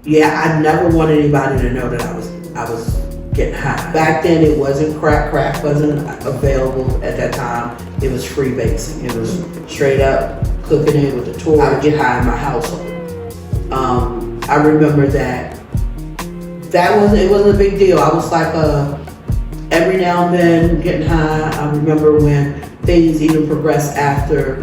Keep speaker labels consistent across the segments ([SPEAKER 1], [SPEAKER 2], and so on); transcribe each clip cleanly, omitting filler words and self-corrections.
[SPEAKER 1] yeah, I never wanted anybody to know that I was getting high. Back then, it wasn't crack. Crack wasn't available at that time. It was free basing. It was straight up cooking it with a tool. I would get high in my household. I remember that it wasn't a big deal. I was like every now and then getting high. I remember when things even progressed after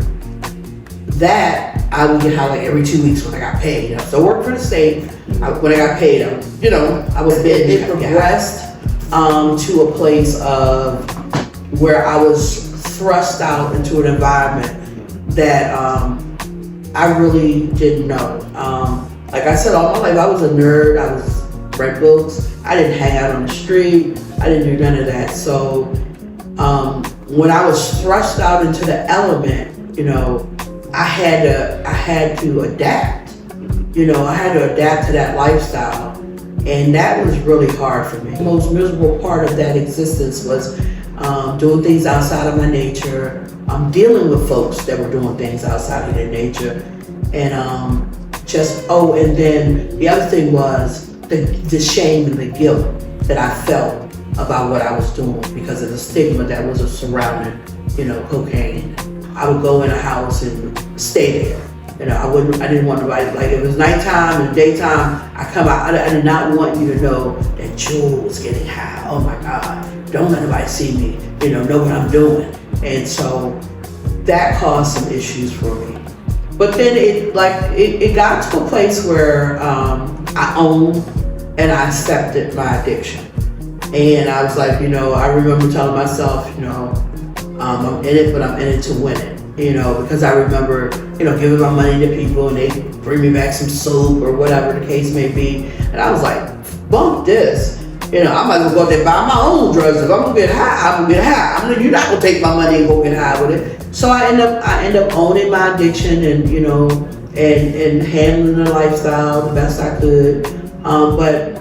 [SPEAKER 1] that, I would get high like every 2 weeks when I got paid. I still worked for the state. When I got paid, I was big. It progressed to a place of where I was thrust out into an environment that I really didn't know. Like I said, all my life I was a nerd. I was read books. I didn't hang out on the street. I didn't do none of that. So when I was thrust out into the element, I had to adapt. I had to adapt to that lifestyle, and that was really hard for me. The most miserable part of that existence was doing things outside of my nature, dealing with folks that were doing things outside of their nature, and and then the other thing was the shame and the guilt that I felt about what I was doing because of the stigma that was surrounding, cocaine. I would go in a house and stay there. I didn't want nobody, like it was nighttime and daytime, I come out, I did not want you to know that Jewel was getting high. Oh my God, don't let nobody see me, know what I'm doing. And so that caused some issues for me. But then it got to a place where I owned and I accepted my addiction. And I was like, I remember telling myself, I'm in it, but I'm in it to win it. Because I remember, giving my money to people and they bring me back some soap or whatever the case may be. And I was like, bump this. I might as well go out there and buy my own drugs. If I'm gonna get high, I'm gonna get high. You're not gonna take my money and go get high with it. So I end up owning my addiction and, and handling the lifestyle the best I could. But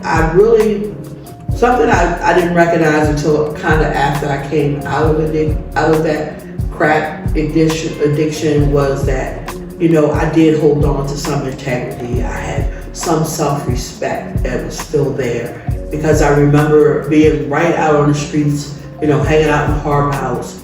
[SPEAKER 1] something I didn't recognize until kind of after I came out of that crack addiction was that, I did hold on to some integrity. I had some self-respect that was still there because I remember being right out on the streets, hanging out in the Harbor House.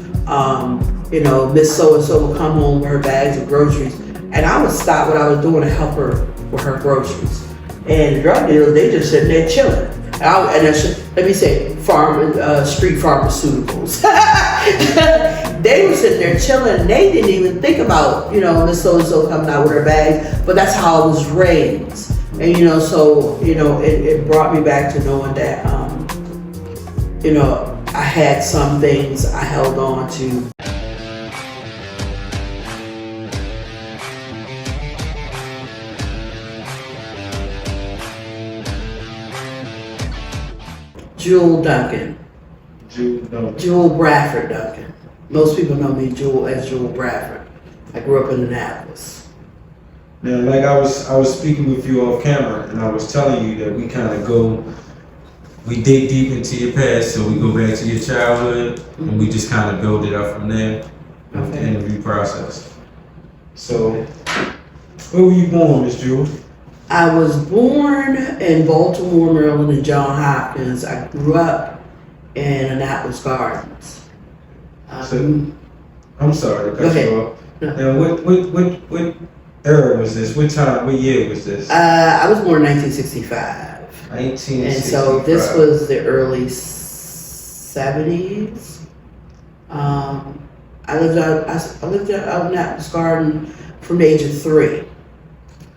[SPEAKER 1] Miss So-and-so would come home with her bags of groceries and I would stop what I was doing and help her with her groceries. And the drug dealers, they just sitting there chilling. Let me say, street pharmaceuticals. They were sitting there chilling. They didn't even think about, Miss So-and-so coming out with her bags. But that's how I was raised. And, it brought me back to knowing that, I had some things I held on to. Jewel Duncan. Jewel Bradford Duncan. Most people know me as Jewel Bradford. I grew up in Annapolis.
[SPEAKER 2] Now, like I was speaking with you off camera, and I was telling you that we dig deep into your past, so we go back to your childhood, and we just kind of build it up from there with the interview process. So, where were you born, Miss Jewel?
[SPEAKER 1] I was born in Baltimore, Maryland, and Johns Hopkins. I grew up in Annapolis Gardens.
[SPEAKER 2] I'm sorry to cut you off. No. Now, what era was this? What year was this?
[SPEAKER 1] I was born in 1965.
[SPEAKER 2] 1965.
[SPEAKER 1] And so this was the early 70s. I lived out in Annapolis Garden from the age of 3.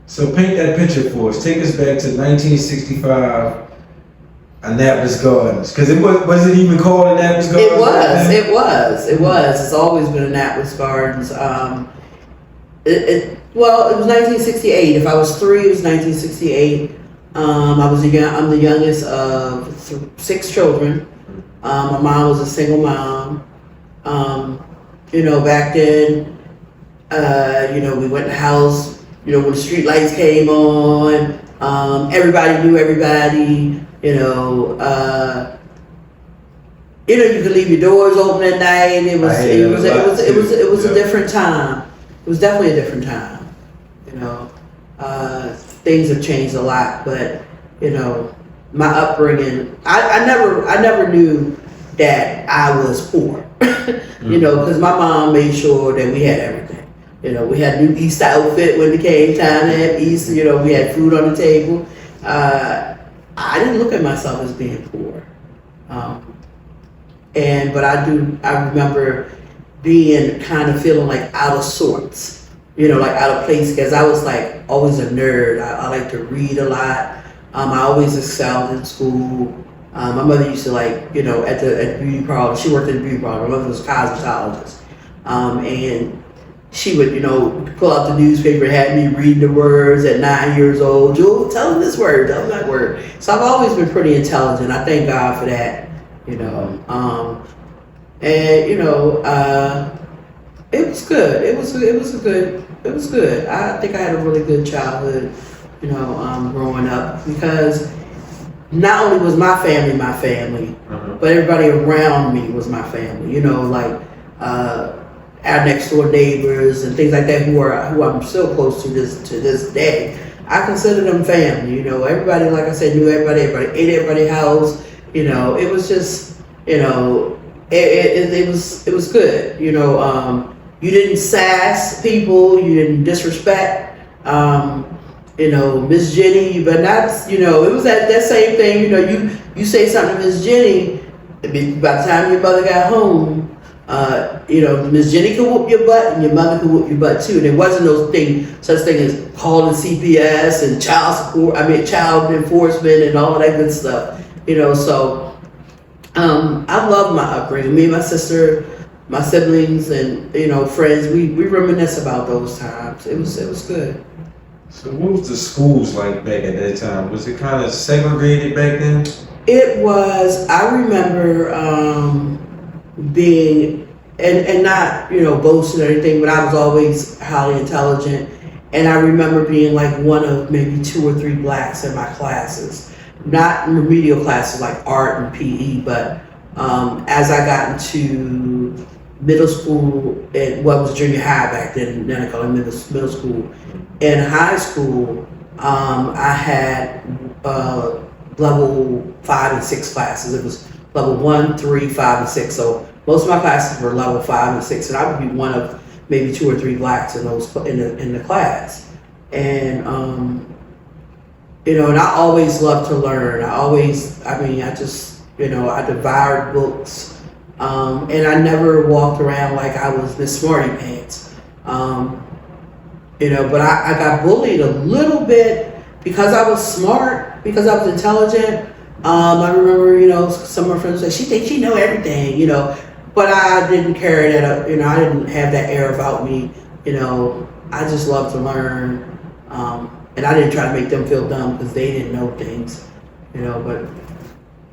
[SPEAKER 2] So paint that picture for us. Take us back to 1965, Annapolis Gardens. Because was it even called Annapolis Gardens?
[SPEAKER 1] It was. It's always been Annapolis Gardens. It was 1968. If I was 3, it was 1968. I'm the youngest of 6 children. My mom was a single mom. Back then, we went to the house. When the street lights came on, everybody knew everybody. You could leave your doors open at night. It was a different time. It was definitely a different time. things have changed a lot, but you know, my upbringing, I never knew that I was poor. You know, because my mom made sure that we had everything. You know, we had new Easter outfit when it came time to have Easter. You know, we had food on the table. I didn't look at myself as being poor, but I remember being kind of feeling like out of sorts. You know, like out of place, because I was like always a nerd. I like to read a lot. I always excelled in school. My mother used to like, you know, at the beauty parlor. She worked at the beauty parlor. My mother was a cosmetologist, and she would, you know, pull out the newspaper and have me reading the words at 9 years old. Jewel, tell them this word, tell them that word. So I've always been pretty intelligent. I thank God for that, you know. And you know, it was good. It was good. I think I had a really good childhood, you know, growing up, because not only was my family, but everybody around me was my family. You know, like our next door neighbors and things like that, who I'm still close to this day. I consider them family. You know, everybody, like I said, knew everybody. Everybody ate at everybody's house. You know, it was just, you know, it was good. You know, you didn't sass people. You didn't disrespect. You know, Miss Jenny, but not, you know, it was that same thing. You know, you say something to Miss Jenny, by the time your mother got home, you know, Miss Jenny could whoop your butt and your mother could whoop your butt too. There wasn't such thing as calling CPS and child enforcement and all that good stuff. You know, so I love my upbringing. Me and my sister, my siblings, and you know, friends. We reminisce about those times. It was good.
[SPEAKER 2] So what was the schools like back at that time? Was it kind of segregated back then?
[SPEAKER 1] It was. I remember being, and not, you know, boasting or anything, but I was always highly intelligent. And I remember being like one of maybe 2 or 3 blacks in my classes. Not remedial classes like art and PE, but as I got into middle school, and what was junior high back then I call it middle school. In high school, I had level 5 and 6 classes. It was level 1, 3, 5, and 6. So most of my classes were level 5 and 6, and I would be one of maybe 2 or 3 blacks in the class. And you know, and I always loved to learn. I just, you know, I devoured books, and I never walked around like I was Miss Smarty Pants. You know, but I got bullied a little bit because I was smart, because I was intelligent. I remember, you know, some of my friends say, she thinks she know everything, you know, but I didn't carry that up, you know, I didn't have that air about me, you know, I just love to learn, and I didn't try to make them feel dumb because they didn't know things, you know, but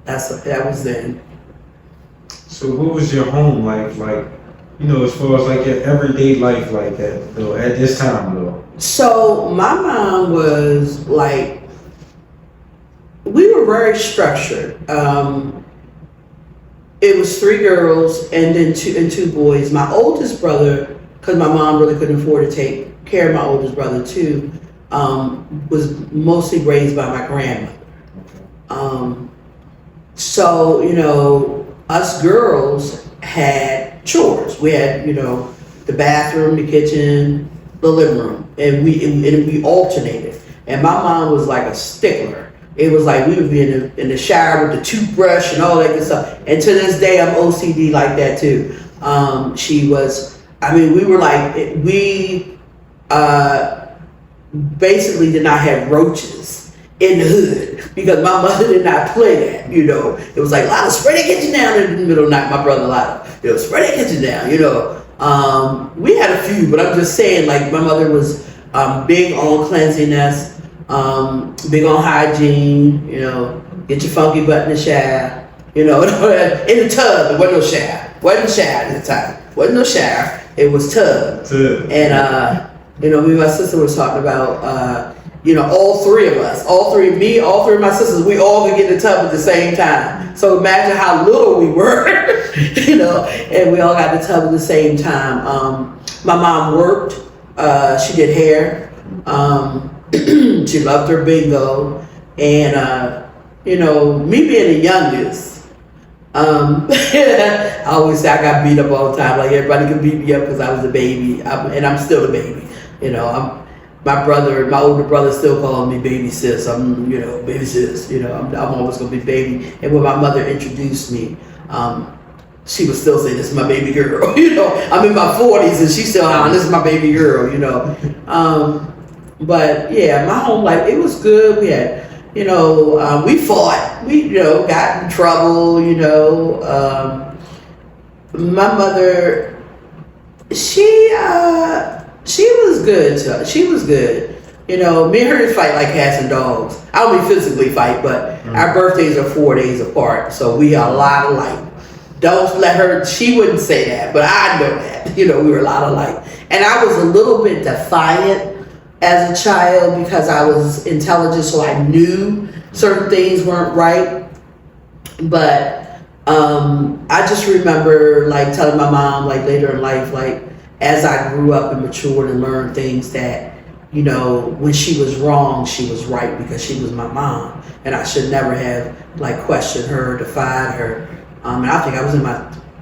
[SPEAKER 1] that was then.
[SPEAKER 2] So what was your home like, you know, as far as like your everyday life like that, though, at this time, though? So
[SPEAKER 1] my mom was like, we were very structured. It was 3 girls and then 2 boys. My oldest brother, because my mom really couldn't afford to take care of my oldest brother too, was mostly raised by my grandmother. So, you know, us girls had chores. We had, you know, the bathroom, the kitchen, the living room, and we alternated. And my mom was like a stickler. It was like we would be in the shower with the toothbrush and all that good stuff. And to this day, I'm OCD like that too. She was. I mean, we were like we basically did not have roaches in the hood because my mother did not play that. You know, it was like, Lila, spray that kitchen down in the middle of the night. My brother Lila, you know, spray that kitchen down. You know, we had a few, but I'm just saying, like, my mother was big on cleanliness, big on hygiene. You know, get your funky butt in the shower. You know, in the tub. There wasn't no shower. Wasn't a shower at the time. Wasn't no shower. It was tub. And you know, me and my sister was talking about. You know, all 3 of us, all 3 of my sisters, we all could get in the tub at the same time. So imagine how little we were, you know, and we all got in the tub at the same time. My mom worked, she did hair, She loved her bingo. And, you know, me being the youngest, I always say I got beat up all the time. Like everybody could beat me up because I was a baby. And I'm still a baby. You know, my older brother still calls me baby sis. I'm, you know, baby sis. You know, I'm always going to be baby. And when my mother introduced me, she would still say, this is my baby girl. You know, I'm in my 40s and she's still on, this is my baby girl, you know. But yeah, my home life, it was good. We had, you know, we fought, we, you know, got in trouble, you know. My mother, she was good. She was good. You know, me and her fight like cats and dogs. I don't mean physically fight, but our birthdays are 4 days apart. So we are a lot alike. Don't let her, she wouldn't say that, but I know that. You know, we were a lot alike. And I was a little bit defiant as a child because I was intelligent, so I knew certain things weren't right. But I just remember like telling my mom like later in life, like as I grew up and matured and learned things that, you know, when she was wrong, she was right because she was my mom. And I should never have like questioned her, defied her. And I think I was in my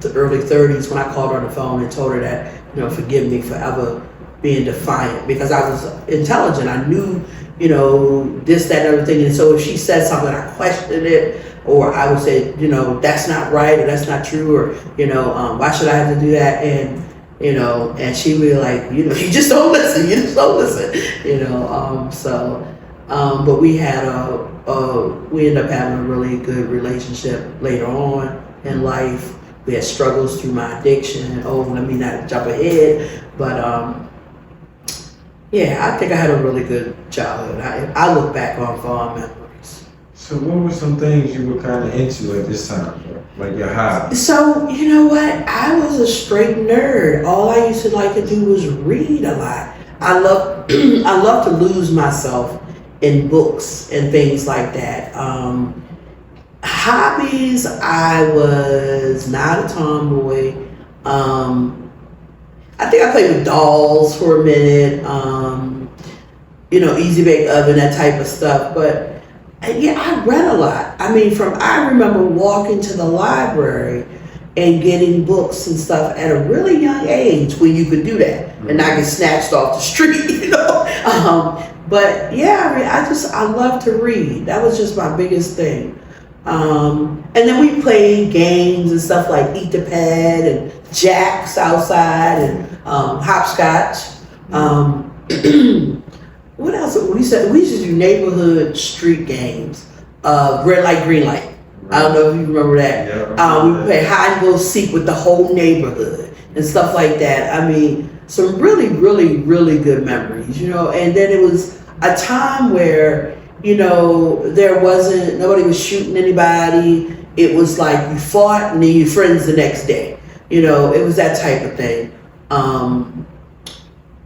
[SPEAKER 1] early 30s when I called her on the phone and told her that, you know, forgive me for ever being defiant because I was intelligent. I knew, you know, this, that, and other thing. And so if she said something, I questioned it, or I would say, you know, that's not right, or that's not true, or, you know, why should I have to do that? And, you know, and she would be like, you know, you just don't listen, you just don't listen, you know. But we had we ended up having a really good relationship later on in life. We had struggles through my addiction. Let me not jump ahead, but yeah, I think I had a really good childhood. I look back on fond memories.
[SPEAKER 2] So what were some things you were kind of into at this time, like your hobbies?
[SPEAKER 1] So, you know what? I was a straight nerd. All I used to like to do was read a lot. I love to lose myself in books and things like that. Hobbies, I was not a tomboy. I think I played with dolls for a minute, you know, easy bake oven, that type of stuff. But yeah, I read a lot. I mean, I remember walking to the library and getting books and stuff at a really young age when you could do that and not get snatched off the street, you know. But yeah, I love to read. That was just my biggest thing. And then we played games and stuff like Eat the Pad and Jacks outside and hopscotch. What else? We used to do neighborhood street games. Red light, green light. I don't know if you remember that. Yeah, we would play hide and go seek with the whole neighborhood and stuff like that. I mean, some really, really, really good memories, you know. And then it was a time where, you know, nobody was shooting anybody. It was like you fought and then you friends the next day. You know, it was that type of thing.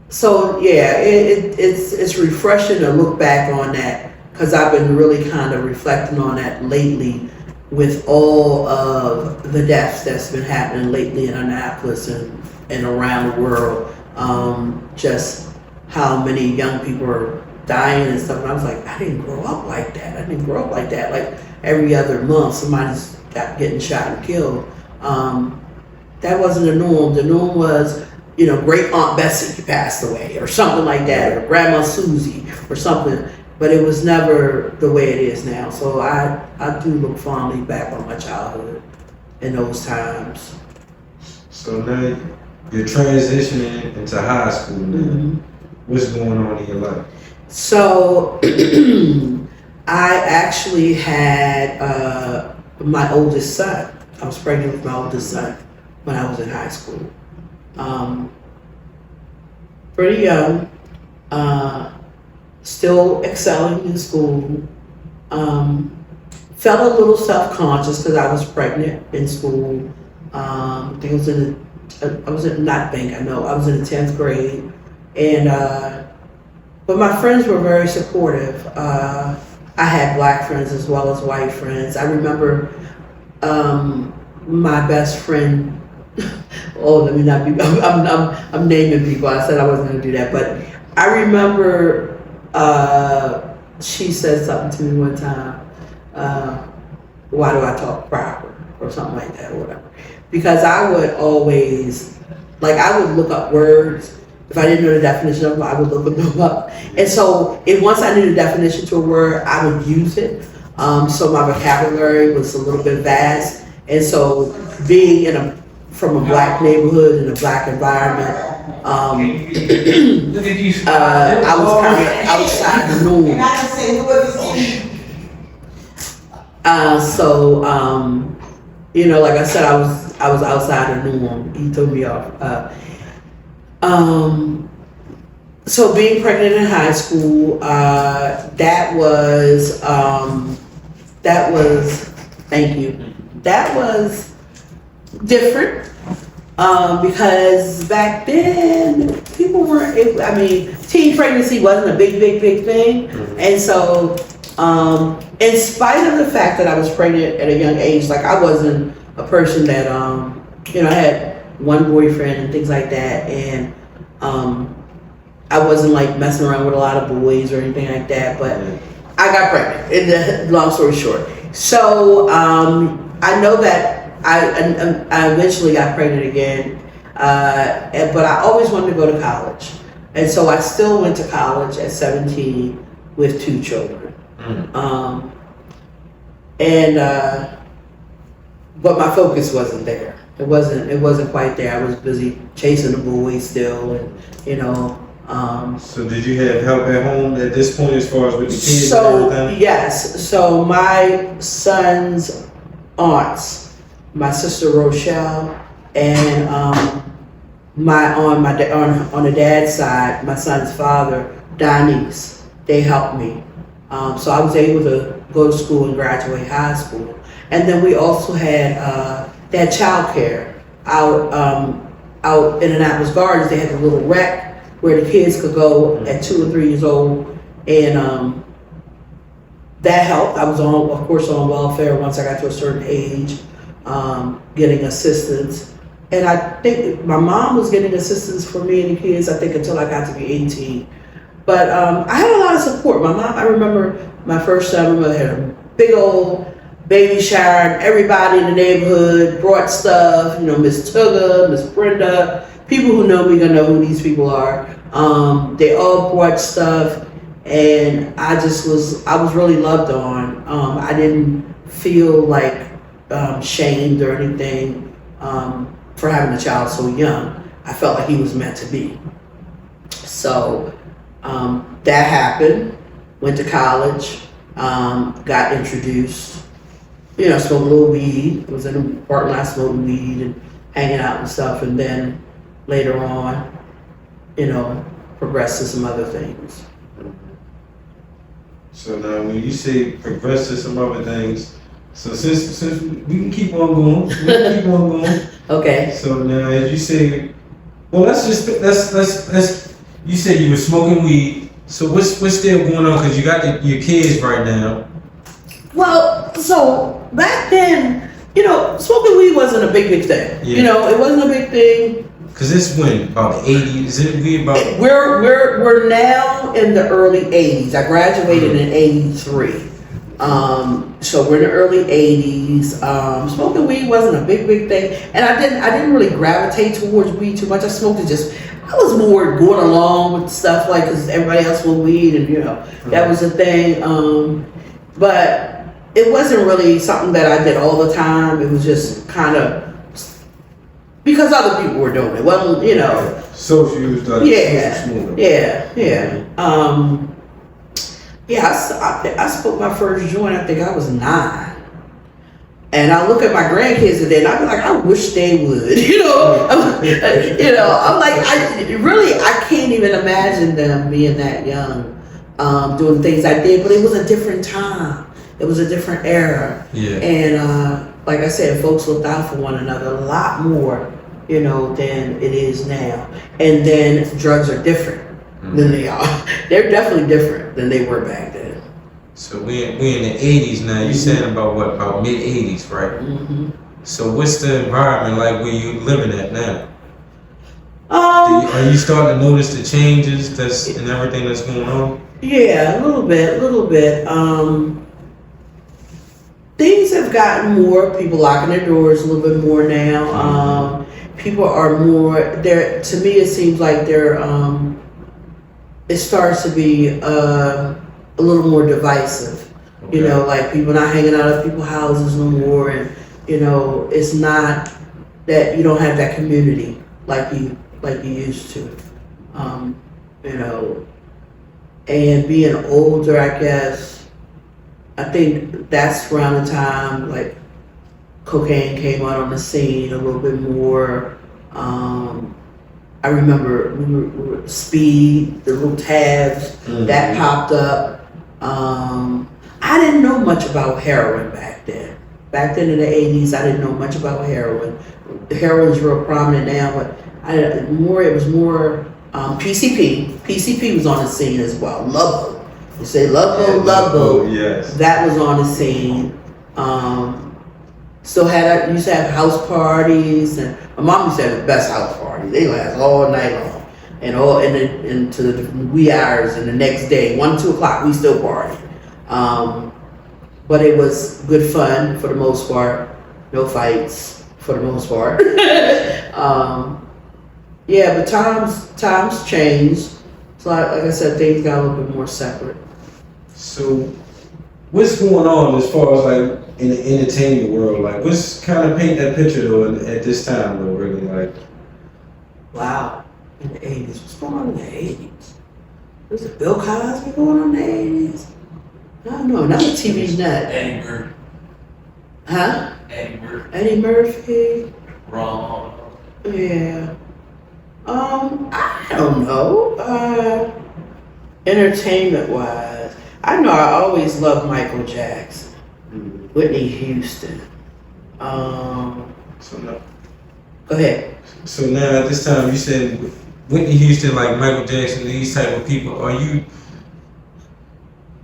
[SPEAKER 1] So yeah, it's refreshing to look back on that because I've been really kind of reflecting on that lately with all of the deaths that's been happening lately in Annapolis and around the world. Just how many young people are dying and stuff. And I was like, I didn't grow up like that. Like every other month, somebody's getting shot and killed. That wasn't the norm. The norm was, you know, Great Aunt Bessie passed away or something like that, or Grandma Susie or something. But it was never the way it is now. So I do look fondly back on my childhood in those times.
[SPEAKER 2] So now you're transitioning into high school now. Mm-hmm. What's going on in your life? So I actually had my oldest son. I was pregnant with my oldest son when I was in high school. Pretty young, still excelling in school. Felt a little self-conscious because I was pregnant in school. I think I was in the 10th grade. And, but my friends were very supportive. I had black friends as well as white friends. I remember my best friend, let me not be, I'm naming people. I said I wasn't going to do that. But I remember
[SPEAKER 1] she said something to me one time. Why do I talk proper or something like that or whatever? Because I would always, like, I would look up words. If I didn't know the definition of them, I would look them up. And so once I knew the definition to a word, I would use it. So my vocabulary was a little bit vast. And so being from a black neighborhood in a black environment, I was kind of outside the norm. Like I said, I was outside the norm. He threw me off. So being pregnant in high school, that was thank you. That was different. Because back then people weren't, teen pregnancy wasn't a big thing. And so, in spite of the fact that I was pregnant at a young age, like I wasn't a person that, I had one boyfriend and things like that. And, I wasn't like messing around with a lot of boys or anything like that, but I got pregnant, long story short. So, I know that I eventually got pregnant again, but I always wanted to go to college. And so I still went to college at 17 with 2 children. But my focus wasn't there. It wasn't quite there. I was busy chasing the boys still, and
[SPEAKER 2] So did you have help at home at this point as far as with the kids
[SPEAKER 1] so,
[SPEAKER 2] and everything?
[SPEAKER 1] Yes. So my son's aunts, my sister Rochelle, and on the dad's side, my son's father, Donnie's, they helped me. So I was able to go to school and graduate high school. And then we also had childcare out in Annapolis Gardens. They had a little rec where the kids could go at 2 or 3 years old, and that helped. I was of course on welfare once I got to a certain age, getting assistance. And I think my mom was getting assistance for me and the kids, I think, until I got to be 18. But I had a lot of support. My mom, I remember my first son, my mother had a big old baby shower, and everybody in the neighborhood brought stuff, Miss Tugga, Miss Brenda. People who know me gonna know who these people are. They all brought stuff, and I was really loved on. I didn't feel like shamed or anything for having a child so young. I felt like he was meant to be. So that happened. Went to college, got introduced. Smoked a little weed. Was in the parking lot smoking weed and hanging out and stuff, and then later on, progressed to some other things.
[SPEAKER 2] So now when you say progress to some other things, so since we can keep on going,
[SPEAKER 1] Okay.
[SPEAKER 2] So now as you say, well let's you said you were smoking weed, so what's still going on, because you got your kids right now?
[SPEAKER 1] Well, so back then, smoking weed wasn't a big thing.
[SPEAKER 2] Yeah.
[SPEAKER 1] It wasn't a big thing.
[SPEAKER 2] Cause it's when about the 80s. Is it we about?
[SPEAKER 1] We're now in the early 80s. I graduated in 83. So we're in the early 80s. Smoking weed wasn't a big thing, and I didn't really gravitate towards weed too much. I smoked it I was more going along with stuff, like, because everybody else smoked weed, and that was the thing. But it wasn't really something that I did all the time. It was just kind of because other people were doing it. Well,
[SPEAKER 2] Social use,
[SPEAKER 1] I smoked my first joint. I think I was 9, and I look at my grandkids today, and I be like, I wish they would. I'm like, I can't even imagine them being that young, doing things I did. But it was a different time. It was a different era.
[SPEAKER 2] Yeah.
[SPEAKER 1] And like I said, folks looked out for one another a lot more, than it is now. And then drugs are different than they are. They're definitely different than they were back then.
[SPEAKER 2] So we in the 80s now. You're saying about mid 80s, right?
[SPEAKER 1] Mm-hmm.
[SPEAKER 2] So what's the environment like where you living at now? Are you starting to notice the changes and everything that's going on?
[SPEAKER 1] Yeah, a little bit. Things have gotten more, people locking their doors a little bit more now. People are more, to me it seems like it starts to be a little more divisive.
[SPEAKER 2] Okay.
[SPEAKER 1] You know, like people not hanging out at people's houses no more, and you know, it's not that you don't have that community like you used to. You know, and being older, I guess, I think that's around the time like cocaine came out on the scene a little bit more. I remember we were speed, the little tabs that popped up. I didn't know much about heroin back then. Back then in the 80s, I didn't know much about heroin. Heroin's real prominent now, but it was more PCP. PCP was on the scene as well. Love Boat. You say Love Boat, Love Boat.
[SPEAKER 2] Yes.
[SPEAKER 1] That was on the scene. Used to have house parties, and my mom used to have the best house parties. They last all night long, and into the wee hours. And the next day, 1, 2 o'clock, we still party. But it was good fun for the most part. No fights for the most part. Yeah, but times changed. So like I said, things got a little bit more separate.
[SPEAKER 2] So, what's going on as far as like in the entertainment world? Like, what's kind of paint that picture though at this time though? Really, like,
[SPEAKER 1] wow, in the 80s, what's going on in the 80s? Was it Bill Cosby going on in the 80s? I don't know. Another TV nut.
[SPEAKER 3] Eddie Murphy.
[SPEAKER 1] Huh?
[SPEAKER 3] Eddie Murphy.
[SPEAKER 1] Eddie Murphy.
[SPEAKER 3] Wrong.
[SPEAKER 1] Yeah. I don't know. Entertainment wise, I know I always loved Michael Jackson, Whitney Houston.
[SPEAKER 2] so no.
[SPEAKER 1] Go ahead.
[SPEAKER 2] So now at this time, you said Whitney Houston, like Michael Jackson, these type of people.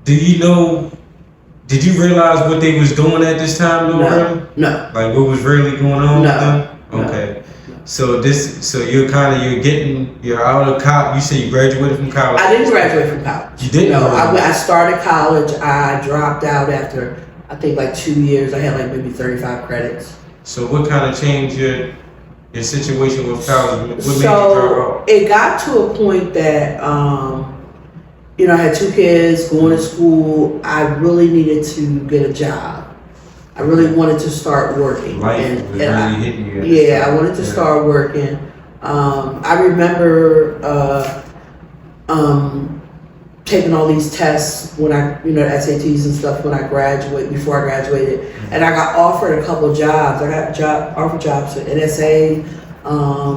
[SPEAKER 2] Did you realize what they was doing at this time though?
[SPEAKER 1] No. No.
[SPEAKER 2] Like what was really going on with them?
[SPEAKER 1] No.
[SPEAKER 2] Okay. So you're out of college. You said you graduated from college.
[SPEAKER 1] I didn't graduate from college.
[SPEAKER 2] You didn't?
[SPEAKER 1] No, I started college. I dropped out after I think like 2 years. I had like maybe 35 credits.
[SPEAKER 2] So what kind of changed your situation with college? What made you
[SPEAKER 1] So
[SPEAKER 2] drop out?
[SPEAKER 1] it got to a point that I had 2 kids going to school. I really needed to get a job. I really wanted to start working.
[SPEAKER 2] Life was really hitting you.
[SPEAKER 1] I wanted to start working. I remember taking all these tests when SATs and stuff before I graduated, and I got offered a couple of jobs. I got offered jobs at NSA,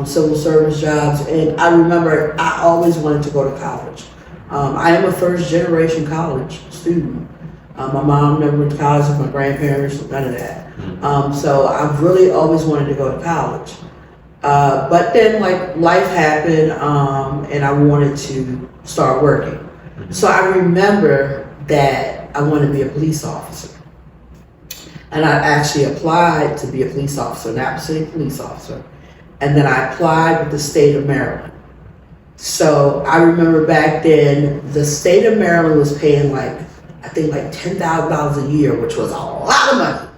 [SPEAKER 1] civil service jobs, and I remember I always wanted to go to college. I am a first generation college student. My mom never went to college with my grandparents, none of that. So I've really always wanted to go to college. But then like life happened, and I wanted to start working. So I remember that I wanted to be a police officer. And I actually applied to be a police officer, an Apple City police officer. And then I applied with the state of Maryland. So I remember back then, the state of Maryland was paying I think $10,000 a year, which was a lot of money.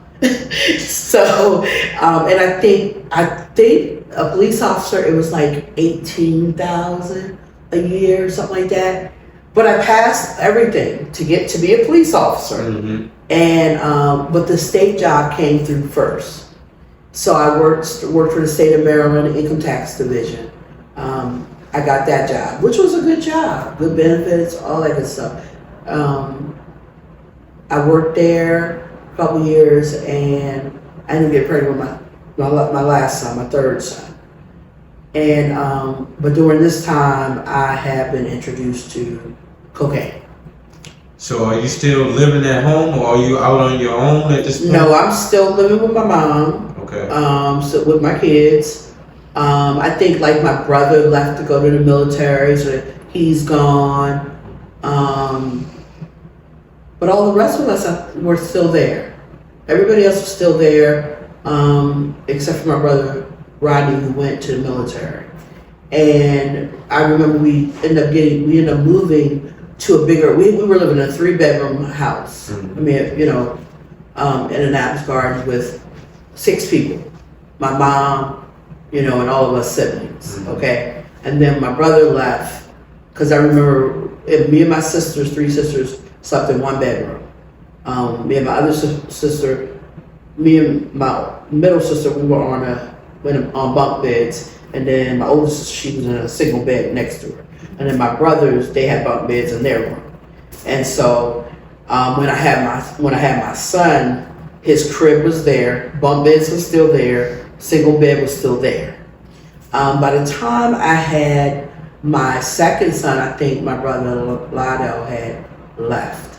[SPEAKER 1] So, and I think a police officer, it was like 18,000 a year, something like that. But I passed everything to get to be a police officer. And, but the state job came through first. So I worked for the state of Maryland Income Tax Division. I got that job, which was a good job, good benefits, all that good stuff. I worked there a couple years, and I ended up getting pregnant with my last son, my third son. And but during this time, I have been introduced to cocaine.
[SPEAKER 2] So are you still living at home, or are you out on your own at this point?
[SPEAKER 1] No, I'm still living with my mom.
[SPEAKER 2] Okay.
[SPEAKER 1] So with my kids. I think like my brother left to go to the military, so he's gone. But all the rest of us were still there. Everybody else was still there, except for my brother Rodney, who went to the military. And I remember we ended up moving to a bigger, we were living in a 3-bedroom house.
[SPEAKER 2] Mhm.
[SPEAKER 1] I mean, you know, in Annapolis Gardens with 6 people. My mom, you know, and all of us siblings,
[SPEAKER 2] Mhm.
[SPEAKER 1] okay? And then my brother left, because I remember me and my sisters, 3 sisters, slept in 1 bedroom. Me and my other sister, me and my middle sister, we were on bunk beds, and then my older sister, she was in a single bed next to her. And then my brothers, they had bunk beds in their room. And so when I had my son, his crib was there, bunk beds was still there, single bed was still there. By the time I had my second son, I think my brother Lydell had left.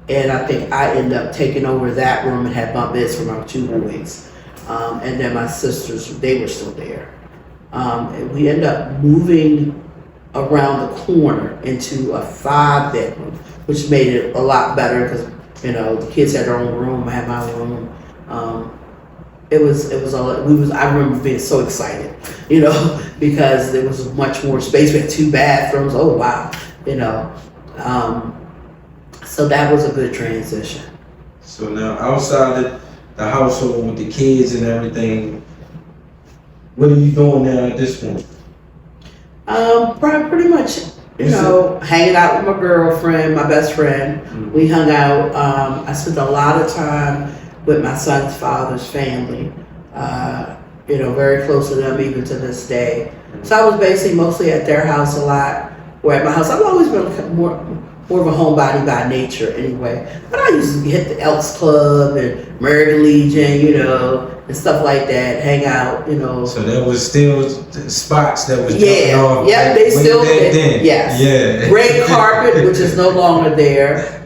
[SPEAKER 1] And I think I ended up taking over that room and had bunk beds for my 2 boys. And then my sisters, they were still there. And we ended up moving around the corner into a 5-bedroom, which made it a lot better because, you know, the kids had their own room, I had my own room. I remember being so excited, you know, because there was much more space. We had 2 bathrooms. Oh wow, you know. So that was a good transition.
[SPEAKER 2] So now outside of the household with the kids and everything, what are you doing now at this point?
[SPEAKER 1] Pretty much, you know, hanging out with my girlfriend, my best friend.
[SPEAKER 2] Mm-hmm.
[SPEAKER 1] We hung out. I spent a lot of time with my son's father's family. You know, very close to them even to this day. So I was basically mostly at their house a lot, or at my house. I've always been more of a homebody by nature anyway. But I used to hit the Elks Club and American Legion, you know, and stuff like that, hang out, you know.
[SPEAKER 2] So there was still spots that was
[SPEAKER 1] jumping
[SPEAKER 2] off.
[SPEAKER 1] Yeah, they still did. Yes.
[SPEAKER 2] Yeah.
[SPEAKER 1] Red carpet, which is no longer there.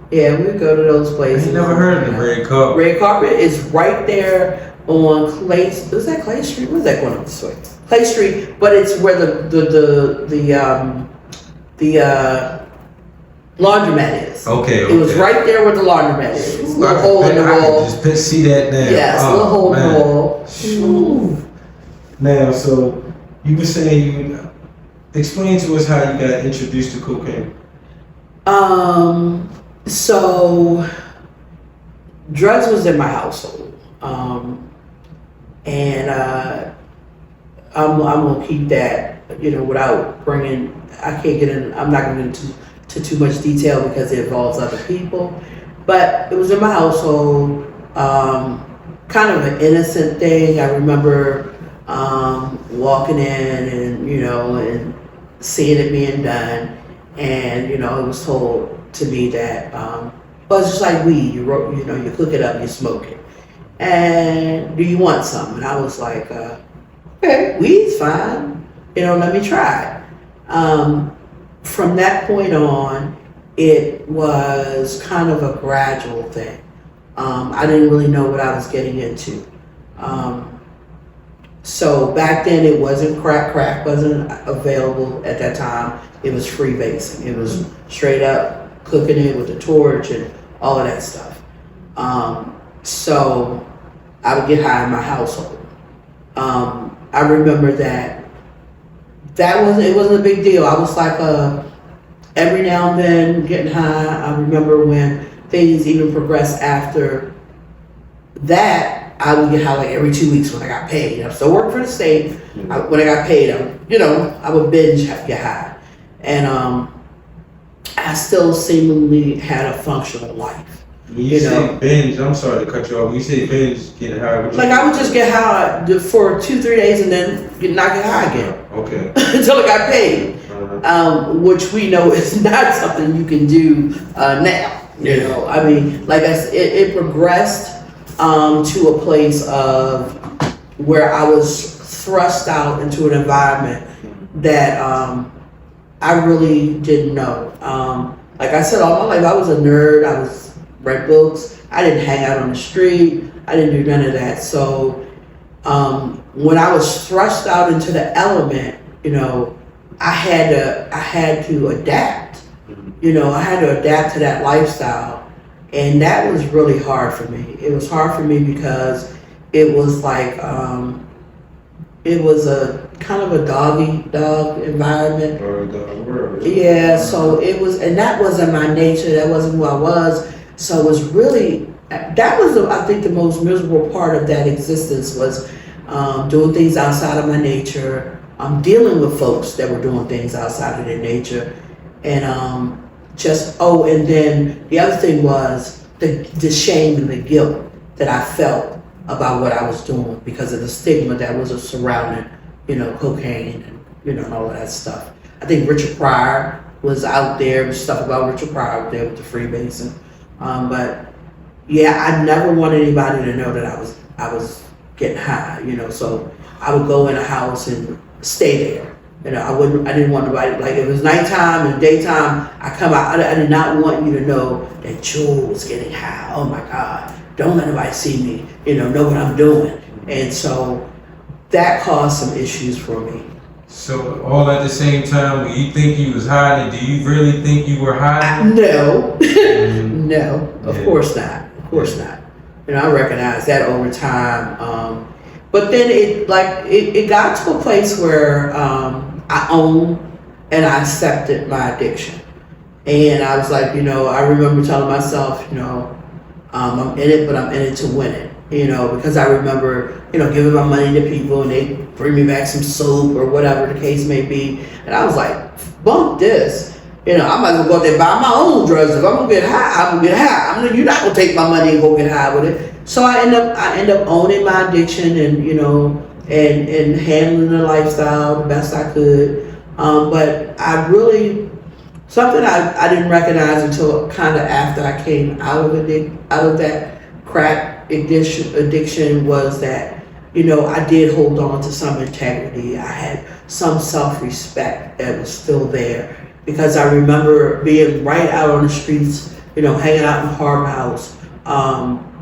[SPEAKER 1] Yeah, we would go to those places.
[SPEAKER 2] I never heard of the red carpet.
[SPEAKER 1] Red carpet is right there on Clay. Is that Clay Street? Where's that going up this way? Clay Street, but it's where the laundromat is.
[SPEAKER 2] Okay.
[SPEAKER 1] It was right there where the laundromat is.
[SPEAKER 2] Ooh,
[SPEAKER 1] Little hole in the wall.
[SPEAKER 2] I can just see that now.
[SPEAKER 1] Yes, little hole in the wall.
[SPEAKER 2] Ooh. Now, so you were saying explain to us how you got introduced to cocaine.
[SPEAKER 1] So drugs was in my household. And I'm gonna keep that, you know, without bringing. I can't get in. I'm not gonna get into too much detail because it involves other people. But it was in my household. Kind of an innocent thing. I remember walking in and, you know, and seeing it being done, and, you know, it was told to me that well, it's just like weed. You know, you cook it up, you smoke it. And do you want some? And I was like, okay, weed's fine. You know, let me try it. From that point on, it was kind of a gradual thing. I didn't really know what I was getting into. So back then it wasn't crack. Crack wasn't available at that time. It was freebasing. It was straight up cooking it with a torch and all of that stuff. So I would get high in my household. I remember that it wasn't a big deal. I was like every now and then getting high. I remember when things even progressed after that, I would get high like every 2 weeks when I got paid. I still worked for the state. When I got paid, I would binge get high. And I still seemingly had a functional life.
[SPEAKER 2] When you say binge, I'm sorry to cut you off. When you say binge, get high,
[SPEAKER 1] like I would just get high for 2-3 days and then not get high again.
[SPEAKER 2] Okay.
[SPEAKER 1] Until I got paid, which we know is not something you can do now. You know, I mean, like I said, it progressed to a place of where I was thrust out into an environment that I really didn't know. Like I said, all my life I was a nerd. I was read books. I didn't hang out on the street. I didn't do none of that. So when I was thrust out into the element, you know, I had to adapt. You know, I had to adapt to that lifestyle, and that was really hard for me. It was hard for me because it was like it was a kind of a dog environment.
[SPEAKER 2] Or the world.
[SPEAKER 1] Yeah, so it was, and that wasn't my nature. That wasn't who I was. So it was really, that was, I think, the most miserable part of that existence was doing things outside of my nature. Dealing with folks that were doing things outside of their nature, and and then the other thing was the shame and the guilt that I felt about what I was doing because of the stigma that was surrounding, cocaine and all of that stuff. I think Richard Pryor was out there, stuff about Richard Pryor out there with the freebasing. But yeah, I never wanted anybody to know that I was getting high, so I would go in a house and stay there. I didn't want nobody, like if it was nighttime and daytime, I come out, I did not want you to know that Jewel was getting high. Oh my God, don't let nobody see me, know what I'm doing. And so that caused some issues for me.
[SPEAKER 2] So all at the same time, when you think you was hiding, do you really think you were hiding?
[SPEAKER 1] No, no, of course not, of course not. I recognize that over time. But then it got to a place where I owned and I accepted my addiction. And I was like, I remember telling myself, I'm in it, but I'm in it to win it. Because I remember, giving my money to people and they bring me back some soap or whatever the case may be. And I was like, bump this. I might as well go out there and buy my own drugs. If I'm gonna get high, I'm gonna get high. You're not gonna take my money and go get high with it. So I end up owning my addiction and, and handling the lifestyle the best I could. But I really, something I didn't recognize until kind of after I came out of that crack addiction was that, I did hold on to some integrity. I had some self-respect that was still there because I remember being right out on the streets, hanging out in the Harbor House.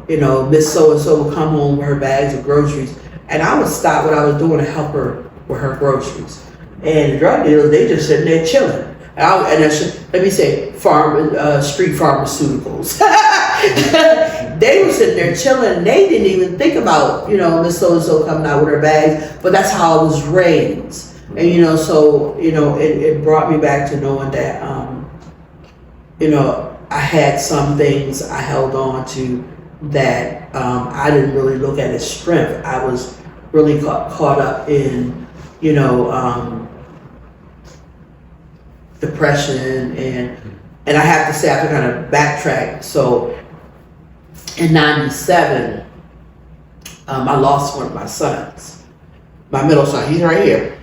[SPEAKER 1] Miss So-and-so would come home with her bags of groceries and I would stop what I was doing to help her with her groceries. And the drug dealers, they just sitting there chilling. Let me say, street pharmaceuticals. They were sitting there chilling and they didn't even think about, Miss So-and-so coming out with her bags, but that's how I was raised. And, so, it brought me back to knowing that, I had some things I held on to that I didn't really look at as strength. I was really caught up in, depression and I have to say I have to kind of backtrack. So in '97, I lost one of my sons, my middle son. He's right here.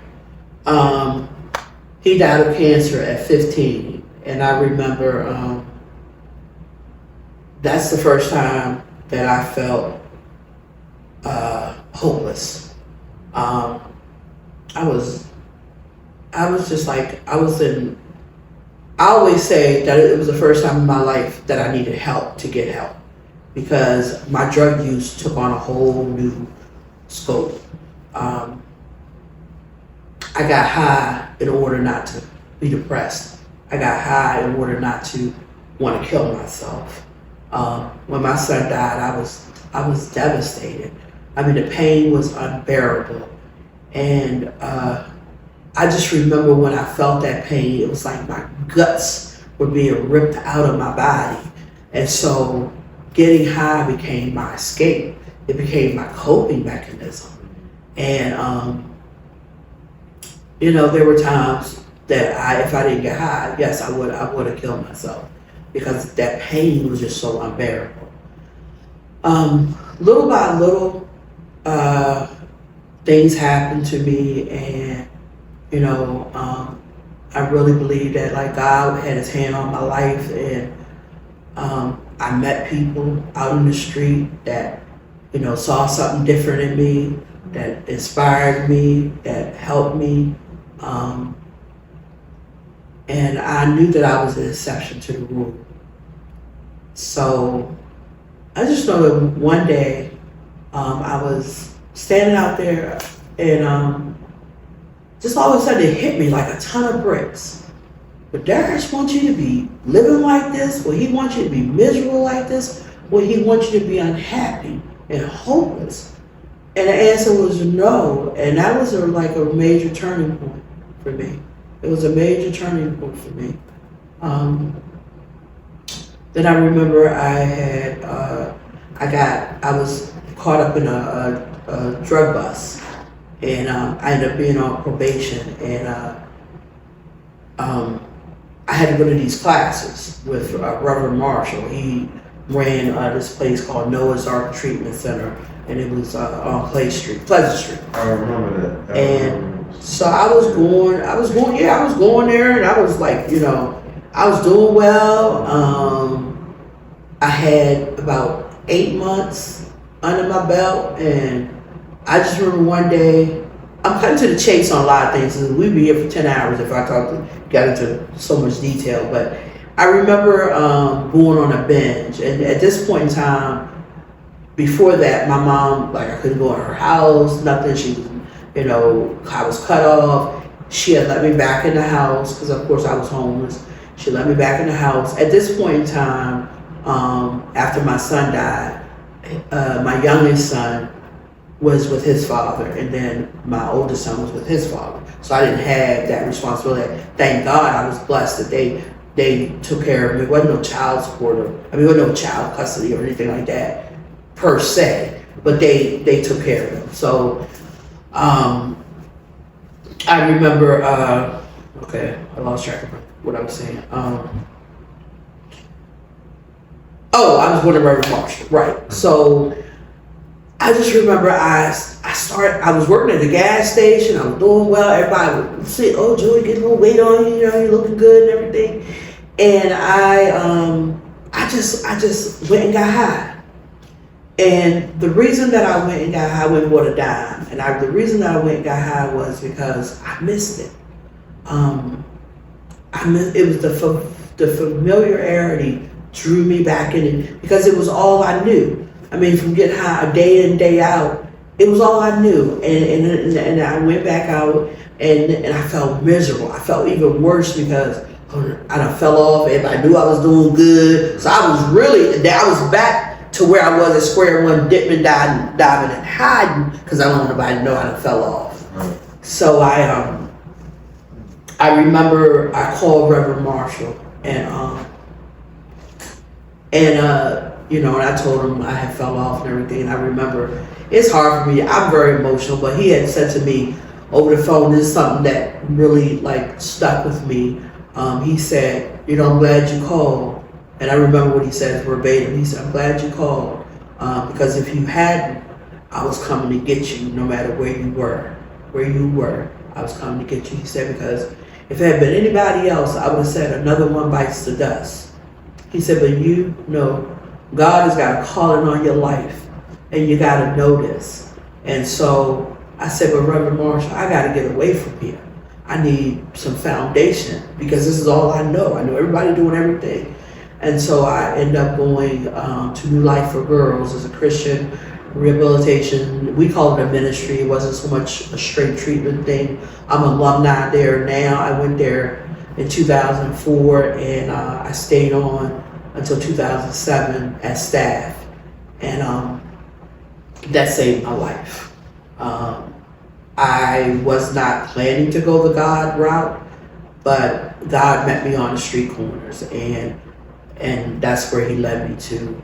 [SPEAKER 1] He died of cancer at 15, and I remember that's the first time that I felt hopeless. I was just like, I always say that it was the first time in my life that I needed help to get help because my drug use took on a whole new scope. I got high in order not to be depressed. I got high in order not to want to kill myself. When my son died, I was devastated. The pain was unbearable. And I just remember when I felt that pain, it was like my guts were being ripped out of my body. And so getting high became my escape. It became my coping mechanism. And, there were times that if I didn't get high, yes, I would have killed myself because that pain was just so unbearable. Little by little, things happened to me and, I really believe that like God had his hand on my life and I met people out in the street that, saw something different in me, that inspired me, that helped me. And I knew that I was an exception to the rule. So I just know that one day I was standing out there and just all of a sudden it hit me like a ton of bricks. But Darius wants you to be living like this? Will he want you to be miserable like this? Will he want you to be unhappy and hopeless? And the answer was no. And that was like a major turning point for me. It was a major turning point for me. Then I remember I was caught up in a drug bust, and I ended up being on probation, and I had to go to these classes with Reverend Marshall. He ran this place called Noah's Ark Treatment Center, and it was on Pleasant Street.
[SPEAKER 2] I remember that.
[SPEAKER 1] And so I was going there, and I was like, I was doing well. I had about 8 months under my belt, and I just remember one day, I'm cutting to the chase on a lot of things. We'd be here for 10 hours if I got into so much detail, but I remember going on a binge, and at this point in time, before that, my mom, like, I couldn't go in her house, nothing. She was, I was cut off. She had let me back in the house because, of course, I was homeless. She let me back in the house. At this point in time, after my son died, my youngest son was with his father, and then my oldest son was with his father. So I didn't have that responsibility. Thank God I was blessed that they took care of me. There wasn't no child support, there wasn't no child custody or anything like that per se, but they took care of them. So I remember, okay, I lost track of what I was saying. I was going to Reverend Marshall, right. So I just remember I was working at the gas station, I was doing well, everybody would say, oh, Joey, get a little weight on you, you're looking good and everything. And I just went and got high. And the reason that I went and got high, I went and bought a dime. And the reason that I went and got high was because I missed it. It was the familiarity drew me back in it because it was all I knew. I mean, from getting high day in, day out, it was all I knew. And I went back out and I felt miserable. I felt even worse because I done fell off. Everybody knew I was doing good. So I was back to where I was at square one, dipping, diving, and hiding because I don't want nobody to know I done fell off. Right. So I remember I called Reverend Marshall and I told him I had fell off and everything. And I remember it's hard for me. I'm very emotional, but he had said to me over the phone, this is something that really like stuck with me. He said, I'm glad you called. And I remember what he said verbatim. He said, I'm glad you called because if you hadn't, I was coming to get you no matter where you were. I was coming to get you. He said, because if it had been anybody else, I would have said another one bites the dust. He said, but God has got a calling on your life, and you got to know this. And so I said, but Reverend Marshall, I got to get away from here. I need some foundation because this is all I know. I know everybody doing everything. And so I ended up going to New Life for Girls as a Christian rehabilitation. We call it a ministry. It wasn't so much a straight treatment thing. I'm an alumni there now. I went there in 2004 and I stayed on until 2007 as staff, and that saved my life. I was not planning to go the God route, but God met me on the street corners, and that's where He led me to.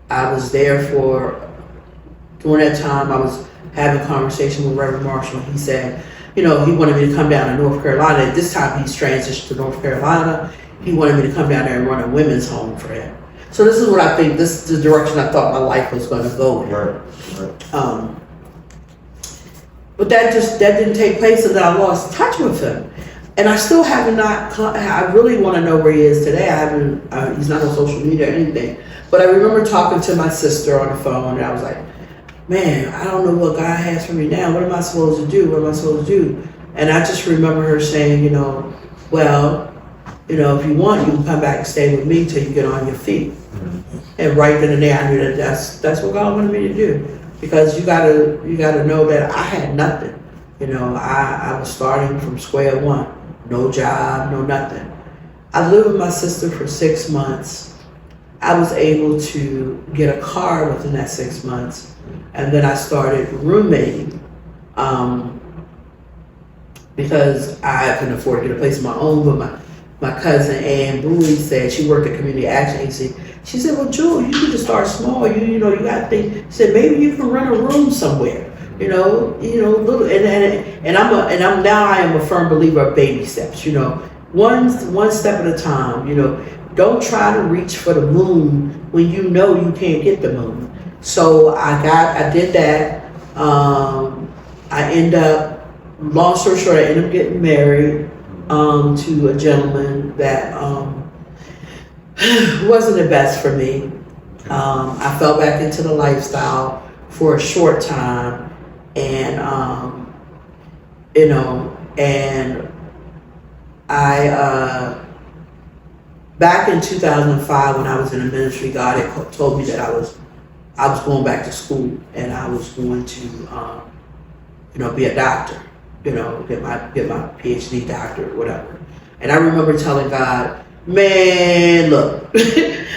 [SPEAKER 1] I was there during that time I was having a conversation with Reverend Marshall. He said, he wanted me to come down to North Carolina. At this time he's transitioned to North Carolina. He wanted me to come down there and run a women's home for him. So this is what I think, this is the direction I thought my life was going to go in. Right. But that didn't take place, and then I lost touch with him. And I still I really want to know where he is today. He's not on social media or anything. But I remember talking to my sister on the phone, and I was like, man, I don't know what God has for me now. What am I supposed to do? And I just remember her saying, if you want, you can come back and stay with me till you get on your feet. Mm-hmm. And right then and there, I knew that's what God wanted me to do. Because you gotta know that I had nothing. I was starting from square one. No job, no nothing. I lived with my sister for 6 months. I was able to get a car within that 6 months, and then I started roommating because I couldn't afford to get a place of my own. But my cousin Ann Bowie said, she worked at Community Action Agency. She said, "Well, Jewel, you need to start small. You know, you got to think." She said, "Maybe you can rent a room somewhere." Little, and I'm now I am a firm believer of baby steps. One step at a time. Don't try to reach for the moon when you know you can't get the moon. So I did that. I end up, long story short, I ended up getting married to a gentleman that wasn't the best for me. I fell back into the lifestyle for a short time, and and I back in 2005 when I was in the ministry, God had told me that I was going back to school, and I was going to be a doctor, get my PhD doctorate, whatever. And I remember telling God, "Man, look,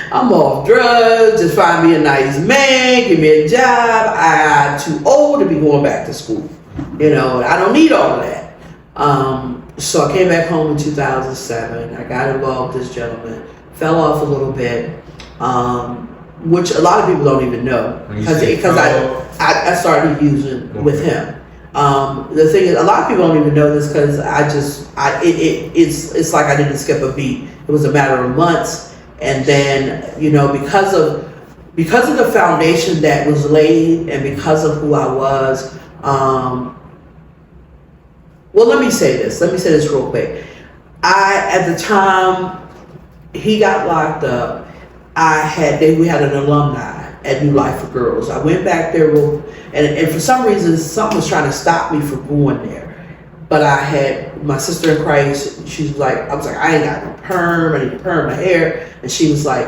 [SPEAKER 1] I'm off drugs. Just find me a nice man, give me a job. I'm too old to be going back to school. I don't need all of that." So I came back home in 2007. I got involved with this gentleman, fell off a little bit, which a lot of people don't even know because I started using with him. The thing is, a lot of people don't even know this because it's like I didn't skip a beat. It was a matter of months, and then because of the foundation that was laid, and because of who I was. Well, let me say this real quick. At the time he got locked up, we had an alumni at New Life for Girls. I went back there, and for some reason, something was trying to stop me from going there. But I had my sister in Christ. I was like, "I ain't got no perm. I need to perm my hair." And she was like,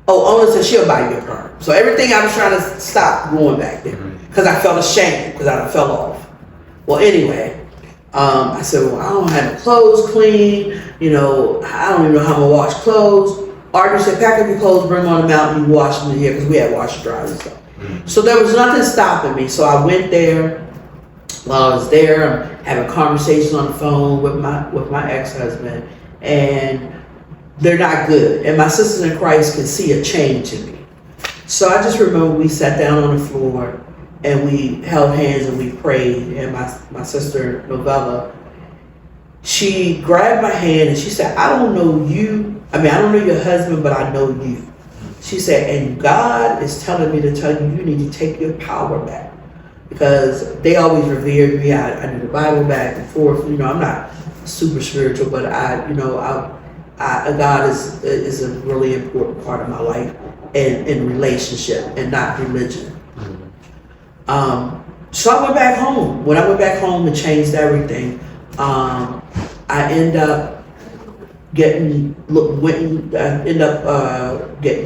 [SPEAKER 1] "Oh, Ona said she'll buy you a perm." So everything I was trying to stop going back there because I felt ashamed because I fell off. Well, anyway. I said, "Well, I don't have my clothes clean. I don't even know how I'm going to wash clothes." Arthur said, "Pack up your clothes, bring them on the mountain, you wash them in here," because we had washer dryers and stuff. So there was nothing stopping me. So I went there. While I was there, I'm having conversations on the phone with my ex-husband, and they're not good. And my sisters in Christ can see a change in me. So I just remember we sat down on the floor, and we held hands and we prayed. And my sister, Novella, she grabbed my hand and she said, "I don't know you. I don't know your husband, but I know you." She said, "And God is telling me to tell you, you need to take your power back." Because they always revered me. I knew the Bible back and forth. I'm not super spiritual, but God is a really important part of my life and in relationship and not religion. So I went back home. When I went back home, it changed everything. I ended up getting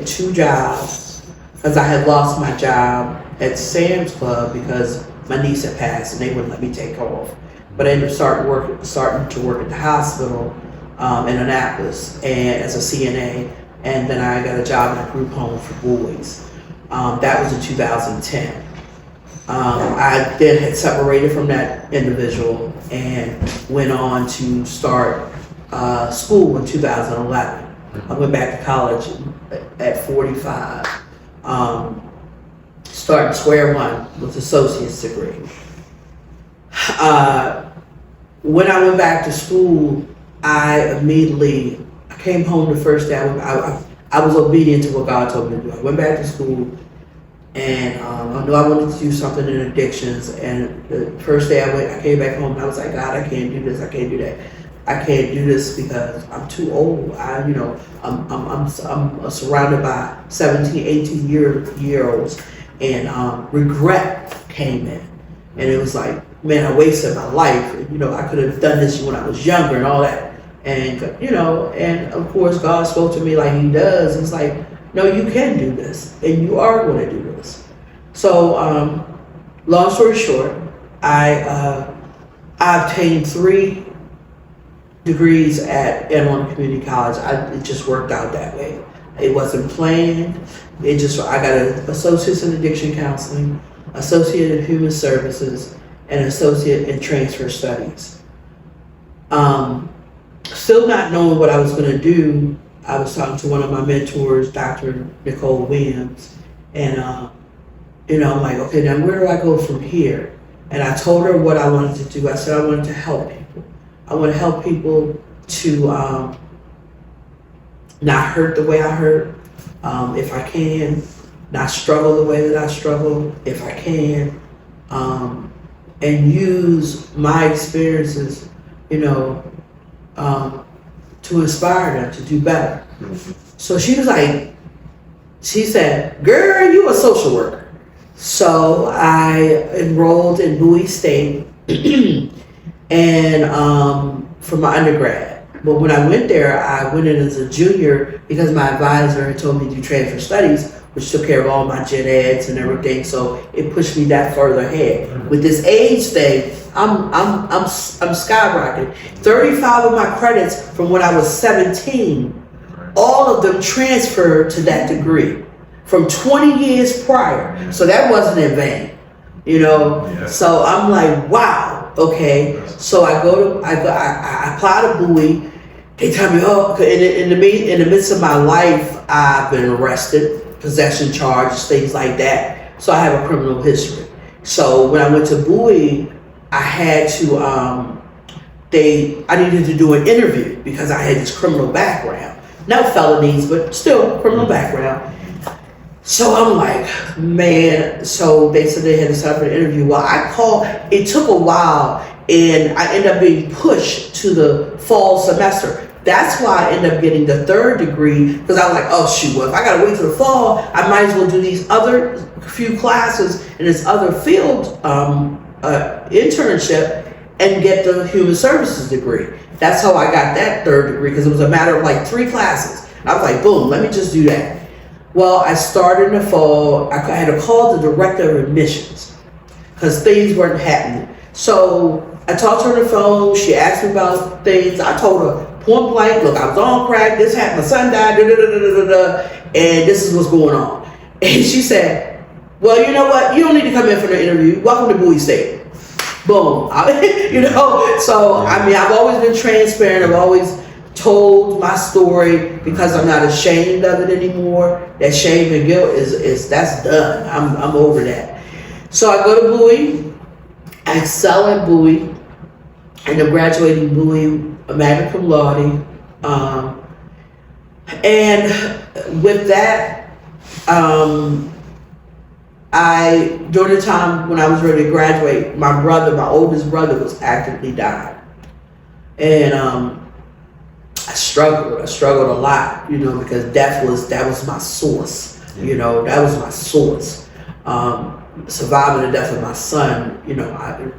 [SPEAKER 1] 2 jobs because I had lost my job at Sam's Club because my niece had passed and they wouldn't let me take off. But I ended up starting to work at the hospital in Annapolis and as a CNA, and then I got a job in a group home for boys. That was in 2010. I then had separated from that individual and went on to start school in 2011. I went back to college at 45. Starting square one with associate's degree. When I went back to school, I came home the first day. I was obedient to what God told me to do. I went back to school, and I knew I wanted to do something in addictions. And the first day I came back home, and I was like, "God, I can't do this. I can't do that. I can't do this because I'm too old. I'm surrounded by 17, 18-year-olds." And regret came in, and it was like, man, I wasted my life. I could have done this when I was younger and all that. And and of course God spoke to me like He does. It's like, no, you can do this, and you are going to do this. So, long story short, I obtained 3 degrees at Anne Arundel Community College. It just worked out that way. It wasn't planned. I got an associate's in addiction counseling, associate in human services, and associate in transfer studies. Still not knowing what I was going to do, I was talking to one of my mentors, Dr. Nicole Williams, and I'm like, okay, now where do I go from here? And I told her what I wanted to do. I said I wanted to help people. I want to help people to not hurt the way I hurt, if I can, not struggle the way that I struggle, if I can, and use my experiences, to inspire them to do better. So she said, girl, you a social worker. So I enrolled in Bowie State and for my undergrad. But when I went there, I went in as a junior because my advisor had told me to do transfer studies, which took care of all my gen eds and everything. So it pushed me that further ahead. With this age thing, I'm skyrocketing. 35 of my credits from when I was 17, all of them transferred to that degree from 20 years prior. So that wasn't in vain,
[SPEAKER 2] Yeah.
[SPEAKER 1] So I'm like, wow, okay. So I apply to Bowie. They tell me, oh, in the midst of my life, I've been arrested, possession charges, things like that. So I have a criminal history. So when I went to Bowie, I had to, I needed to do an interview because I had this criminal background. No felonies, but still criminal background. So I'm like, man, so they said they had to set up an interview. Well, it took a while and I ended up being pushed to the fall semester. That's why I ended up getting the third degree because I was like, oh shoot, well, if I gotta wait till the fall, I might as well do these other few classes in this other field internship and get the human services degree. That's how I got that third degree because it was a matter of like 3 classes. And I was like, boom, let me just do that. Well, I started in the fall. I had to call the director of admissions because things weren't happening. So I talked to her on the phone. She asked me about things. I told her point blank, look, I was on crack. This happened. My son died. And this is what's going on. And she said, well, you know what? You don't need to come in for the interview. Welcome to Bowie State. Boom. So, I mean, I've always been transparent. I've always told my story because I'm not ashamed of it anymore. That shame and guilt that's done. I'm over that. So I go to Bowie. I excel at Bowie. I end up graduating Bowie, magna cum laude. And with that, during the time when I was ready to graduate, my oldest brother was actively dying. And I struggled a lot, because that was my source, that was my source. Surviving the death of my son, it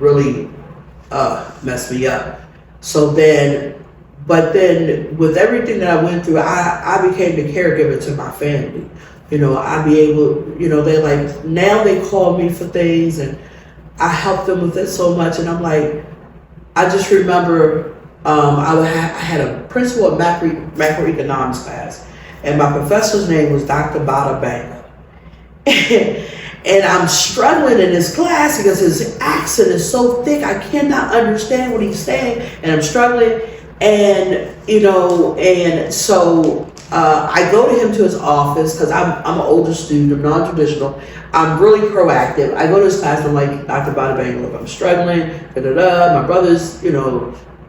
[SPEAKER 1] really messed me up. But then with everything that I went through, I became the caregiver to my family. I'd be able, now they call me for things and I help them with it so much. And I'm like, I just remember I had a principal of macroeconomics class, and my professor's name was Dr. Bada Banga. And I'm struggling in this class because his accent is so thick, I cannot understand what he's saying, and I'm struggling. And so I go to him to his office because I'm an older student, I'm non-traditional. I'm really proactive. I go to his class and I'm like, Dr. Bada Banga, look, I'm struggling. My brother's,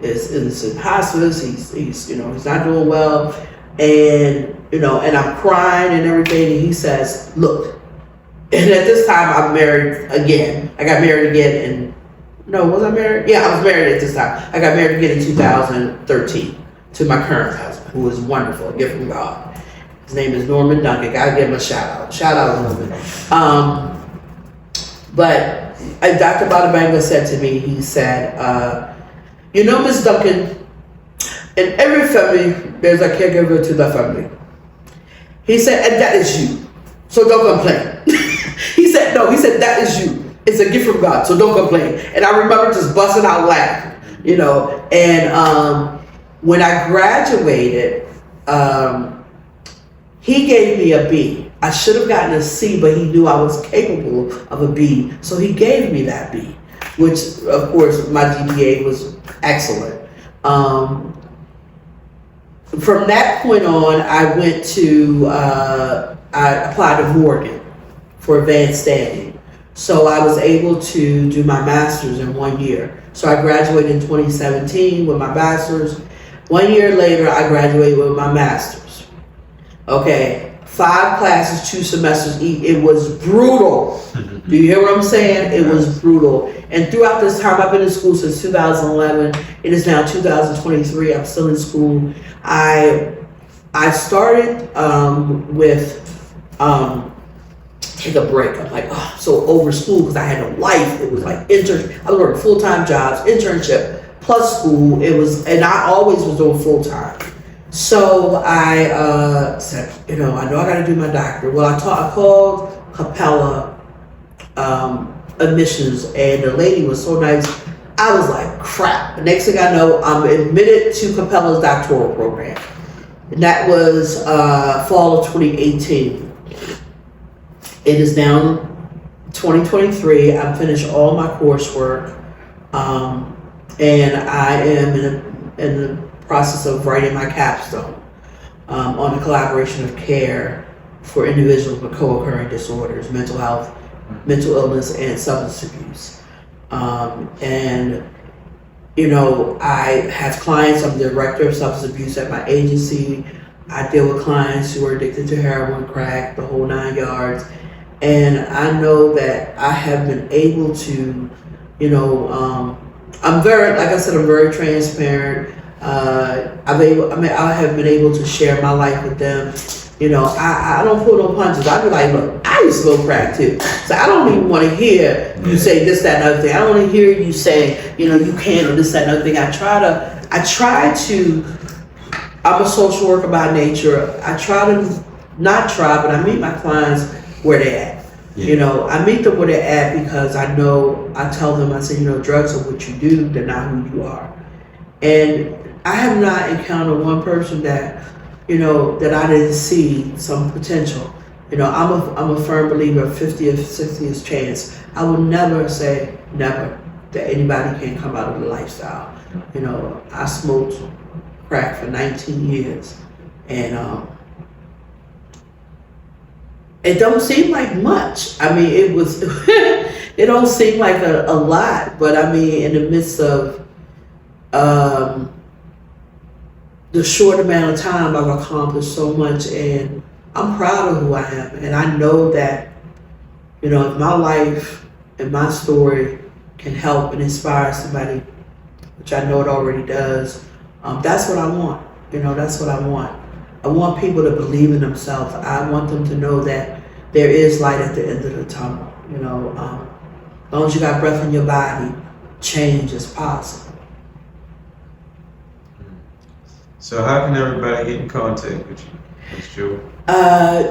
[SPEAKER 1] is in hospice. He's not doing well, and and I'm crying and everything. And he says, look. And at this time, I'm married again. I got married again in, was I married? Yeah, I was married at this time. I got married again in 2013 to my current husband, who is wonderful, a gift from God. His name is Norman Duncan. Gotta give him a shout out. Shout out, Norman. But Dr. Bada Banga said to me, he said, Ms. Duncan, in every family, there's a caregiver to the family. He said, and that is you. So don't complain. He said, that is you. It's a gift from God, so don't complain. And I remember just busting out laughing, and when I graduated, He gave me a B. I should have gotten a C, but he knew I was capable of a B, so he gave me that B, which of course my GPA was excellent. From that point on, I went to, I applied to Morgan for advanced standing. So I was able to do my master's in 1 year. So I graduated in 2017 with my bachelor's. 1 year later, I graduated with my master's. Okay, 5 classes, 2 semesters each. It was brutal. Do you hear what I'm saying? It was brutal. And throughout this time, I've been in school since 2011. It is now 2023. I'm still in school. I started with take a break. I'm like, oh, I'm so over school because I had a life. It was like I was working full-time jobs, internship plus school. It was, and I always was doing full-time. So I said, I know I got to do my doctorate. Well, I called Capella admissions, and the lady was so nice. I was like, crap. The next thing I know, I'm admitted to Capella's doctoral program. And that was fall of 2018. It is now 2023. I've finished all my coursework. And I am in the process of writing my capstone on the collaboration of care for individuals with co-occurring disorders, mental health, mental illness, and substance abuse. And I have clients. I'm the director of substance abuse at my agency. I deal with clients who are addicted to heroin, crack, the whole 9 yards. And I know that I have been able to, I'm very transparent. I have been able to share my life with them. I don't pull no punches. I be like, look, I used to go crack too. So I don't even want to hear you say this, that, and other thing. I don't want to hear you say, you can't, or this, that, and other thing. I try to, I'm a social worker by nature. I meet my clients where they're at.
[SPEAKER 2] Yeah.
[SPEAKER 1] I meet them where they're at because I tell them, I say, drugs are what you do, they're not who you are. And I have not encountered one person that, that I didn't see some potential. I'm a firm believer of 50th, 60th chance. I would never say never that anybody can come out of the lifestyle. I smoked crack for 19 years, and it don't seem like much. I mean, it was, it don't seem like a lot, but I mean, in the midst of the short amount of time, I've accomplished so much, and I'm proud of who I am. And I know that, if my life and my story can help and inspire somebody, which I know it already does, that's what I want. That's what I want. I want people to believe in themselves. I want them to know that there is light at the end of the tunnel. As long as you got breath in your body, change is possible.
[SPEAKER 2] So how can everybody get in contact with you, Ms. Jewel?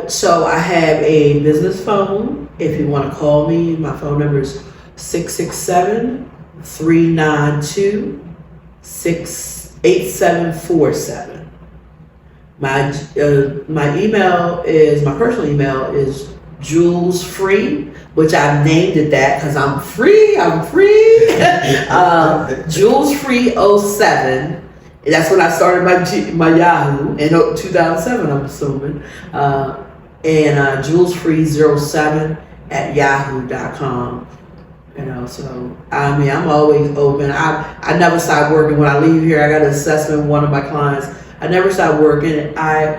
[SPEAKER 1] So I have a business phone. If you want to call me, my phone number is 667-392-8747. My personal email is JulesFree, which I've named it that because I'm free. JulesFree07. That's when I started my Yahoo in 2007, I'm assuming. And JulesFree07@yahoo.com. So I mean, I'm always open. I never stop working. When I leave here, I got an assessment with one of my clients. I never stop working. I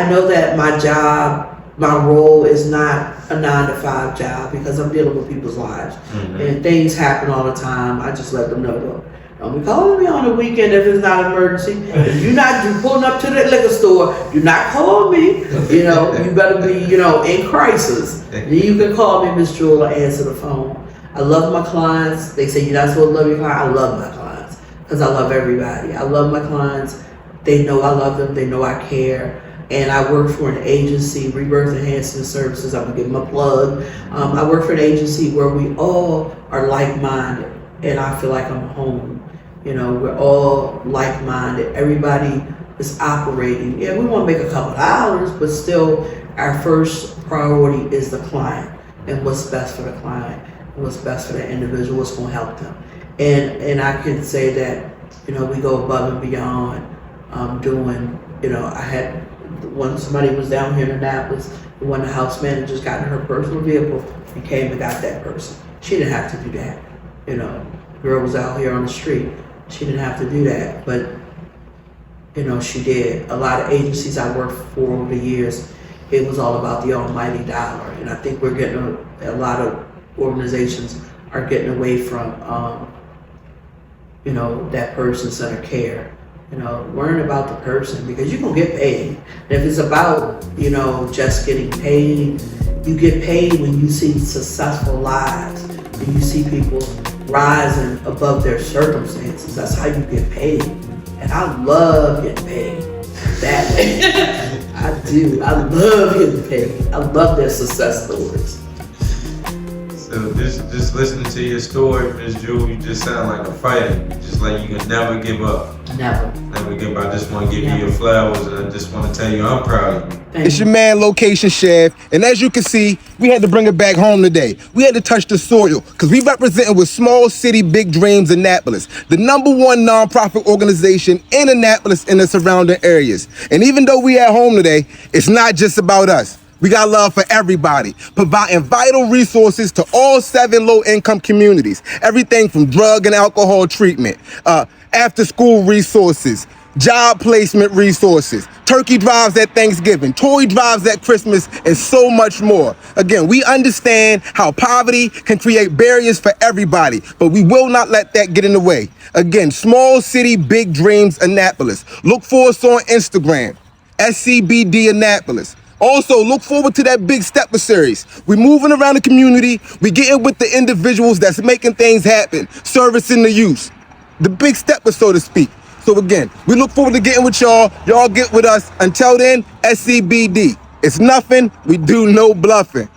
[SPEAKER 1] know that my job, my role is not a 9-to-5 job because I'm dealing with people's lives. Mm-hmm. And things happen all the time. I just let them know, though. Don't be calling me on the weekend if it's not an emergency. If you're pulling up to the liquor store, do not call me. You better be, in crisis. Then you can call me, Miss Jewel, or answer the phone. I love my clients. They say you're not supposed to love your clients. I love my clients because I love everybody. I love my clients. They know I love them. They know I care. And I work for an agency, Rebirth Enhancement Services. I'm going to give them a plug. I work for an agency where we all are like-minded. And I feel like I'm home. We're all like-minded. Everybody is operating, yeah, we want to make a couple dollars, but still our first priority is the client and what's best for the client, and what's best for the individual, what's going to help them. And I can say that, you know, we go above and beyond doing, you know, I had, when somebody was down here in Annapolis, one of the house managers got in her personal vehicle and came and got that person. She didn't have to do that. You know, girl was out here on the street. She didn't have to do that, but you know, she did. A lot of agencies I worked for over the years, it was all about the almighty dollar. And I think we're getting a lot of organizations are getting away from, you know, that person-centered care. You know, learn about the person, because you're gonna get paid. And if it's about, you know, just getting paid, you get paid when you see successful lives, when you see people rising above their circumstances. That's how you get paid. And I love getting paid that way. I do. I love getting paid. I love their success stories.
[SPEAKER 2] So just listening to your story, Ms. Jewel, you just sound like a fighter. Just like you can never give up.
[SPEAKER 1] Never.
[SPEAKER 2] Never give up. I just want to give you your flowers, and I just want to tell you I'm proud of you.
[SPEAKER 3] It's your man, Location Chef, and as you can see, we had to bring it back home today. We had to touch the soil, because we representing with Small City Big Dreams Annapolis, the #1 nonprofit organization in Annapolis and the surrounding areas. And even though we at home today, it's not just about us. We got love for everybody, providing vital resources to all 7 low-income communities. Everything from drug and alcohol treatment, after-school resources, job placement resources, turkey drives at Thanksgiving, toy drives at Christmas, and so much more. Again, we understand how poverty can create barriers for everybody, but we will not let that get in the way. Again, Small City Big Dreams Annapolis. Look for us on Instagram, SCBD Annapolis. Also, look forward to that Big Stepper series. We're moving around the community. We're getting with the individuals that's making things happen, servicing the youth. The Big Stepper, so to speak. So again, we look forward to getting with y'all. Y'all get with us. Until then, SCBD. It's nothing. We do no bluffing.